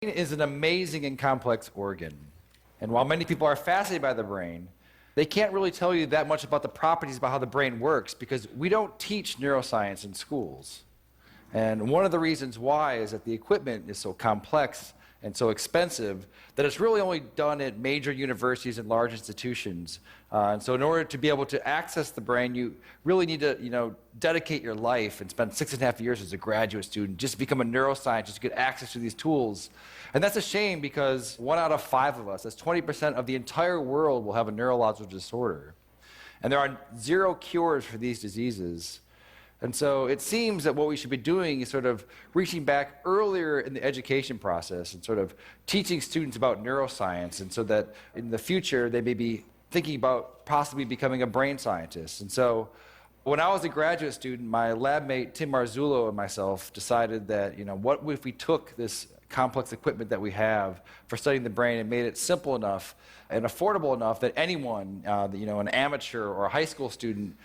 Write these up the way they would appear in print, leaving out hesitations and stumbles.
Is an amazing and complex organ. And while many people are fascinated by the brain, they can't really tell you that much about the properties about how the brain works because we don't teach neuroscience in schools. And one of the reasons why is that the equipment is so complex and so expensive that it's really only done at major universities and large institutions. And so in order to be able to access the brain, you really need to, dedicate your life and spend 6.5 years as a graduate student just to become a neuroscientist to get access to these tools. And that's a shame because 1 out of 5 of us, that's 20% of the entire world, will have a neurological disorder. And there are 0 cures for these diseases. And so it seems that what we should be doing is sort of reaching back earlier in the education process and sort of teaching students about neuroscience, and so that in the future they may be thinking about possibly becoming a brain scientist. And so when I was a graduate student, my lab mate Tim Marzullo and myself decided that, what if we took this complex equipment that we have for studying the brain and made it simple enough and affordable enough that anyone, an amateur or a high school student,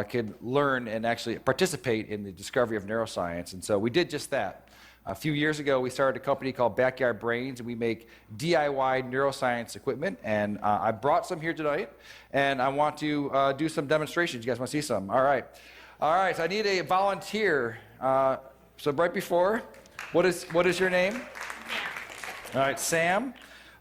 could learn and actually participate in the discovery of neuroscience. And so we did just that. A few years ago, we started a company called Backyard Brains, and we make DIY neuroscience equipment. And I brought some here tonight, and I want to do some demonstrations. You guys want to see some? All right. So I need a volunteer. So right before, what is your name? All right, Sam.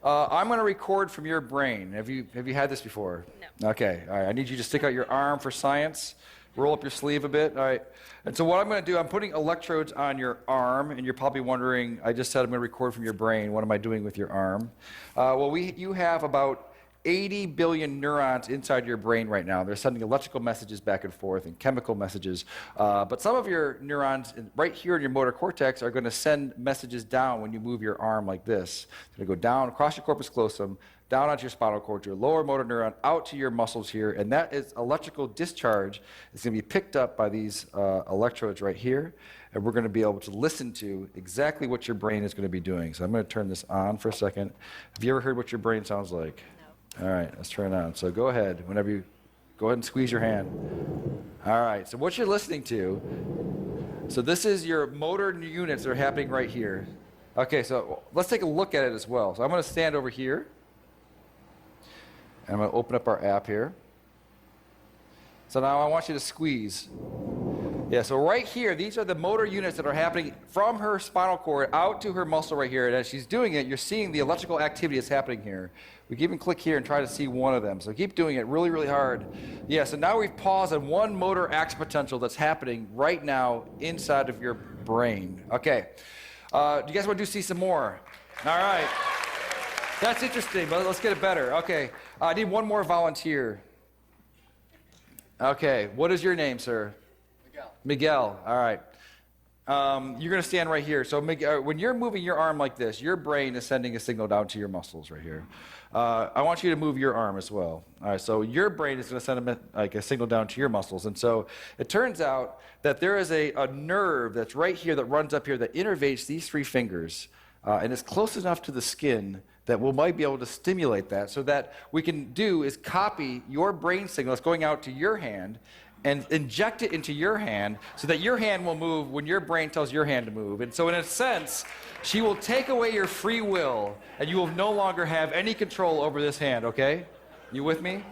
I'm going to record from your brain. Have you had this before? No. Okay. All right. I need you to stick out your arm for science. Roll up your sleeve a bit. All right. And so what I'm going to do, I'm putting electrodes on your arm, and you're probably wondering, I just said I'm going to record from your brain. What am I doing with your arm? You have about 80 billion neurons inside your brain right now. They're sending electrical messages back and forth and chemical messages. But some of your neurons right here in your motor cortex are going to send messages down when you move your arm like this. It's going to go down across your corpus callosum, down onto your spinal cord, your lower motor neuron, out to your muscles here. And that is electrical discharge. It's going to be picked up by these electrodes right here. And we're going to be able to listen to exactly what your brain is going to be doing. So I'm going to turn this on for a second. Have you ever heard what your brain sounds like? All right, let's turn it on. So go ahead, go ahead and squeeze your hand. All right, so what you're listening to, so this is your motor units that are happening right here. Okay, so let's take a look at it as well. So I'm going to stand over here, and I'm going to open up our app here. So now I want you to squeeze. Yeah, so right here, these are the motor units that are happening from her spinal cord out to her muscle right here. And as she's doing it, you're seeing the electrical activity that's happening here. We can even click here and try to see one of them. So keep doing it really, really hard. Yeah, so now we've paused on one motor action potential that's happening right now inside of your brain. Okay, do you guys want to see some more? All right. That's interesting, but let's get it better. Okay, I need one more volunteer. Okay, what is your name, sir? Miguel, all right. You're going to stand right here. So Miguel, when you're moving your arm like this, your brain is sending a signal down to your muscles right here. I want you to move your arm as well. All right, so your brain is going to send a signal down to your muscles. And so it turns out that there is a nerve that's right here that runs up here that innervates these 3 fingers. And it's close enough to the skin that we might be able to stimulate that, so that we can do is copy your brain signal that's going out to your hand and inject it into your hand so that your hand will move when your brain tells your hand to move. And so in a sense, she will take away your free will, and you will no longer have any control over this hand, okay? You with me?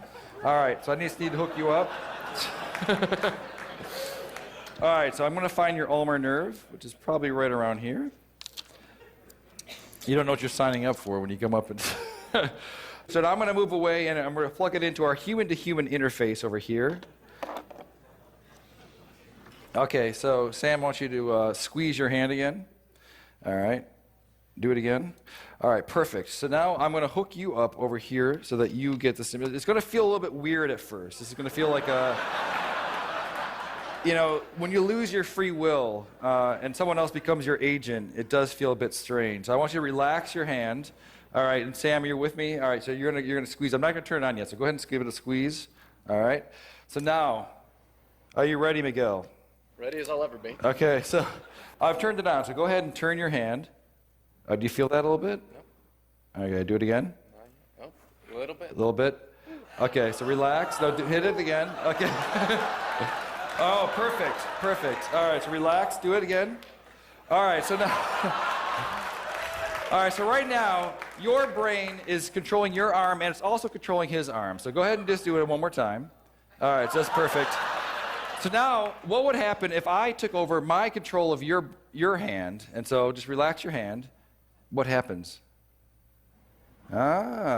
All right, so I just need to hook you up. All right, so I'm going to find your ulnar nerve, which is probably right around here. You don't know what you're signing up for when you come up and... So now I'm going to move away, and I'm going to plug it into our human-to-human interface over here. Okay, so Sam wants you to squeeze your hand again. All right, do it again. All right, perfect. So now I'm going to hook you up over here so that you get the stimulus. It's going to feel a little bit weird at first. This is going to feel like a... when you lose your free will and someone else becomes your agent, it does feel a bit strange. So I want you to relax your hand. All right, and Sam, you're with me? All right, so you're gonna squeeze. I'm not going to turn it on yet, so go ahead and give it a squeeze. All right. So now, are you ready, Miguel? Ready as I'll ever be. Okay, so I've turned it on, so go ahead and turn your hand. Do you feel that a little bit? No. Okay, do it again. No, a little bit. A little bit? Okay, so relax. No, hit it again. Okay. Oh, perfect. All right, so relax. Do it again. All right, so now... All right, so right now, your brain is controlling your arm, and it's also controlling his arm. So go ahead and just do it one more time. All right, so that's perfect. So now, what would happen if I took over my control of your hand? And so just relax your hand. What happens? Ah.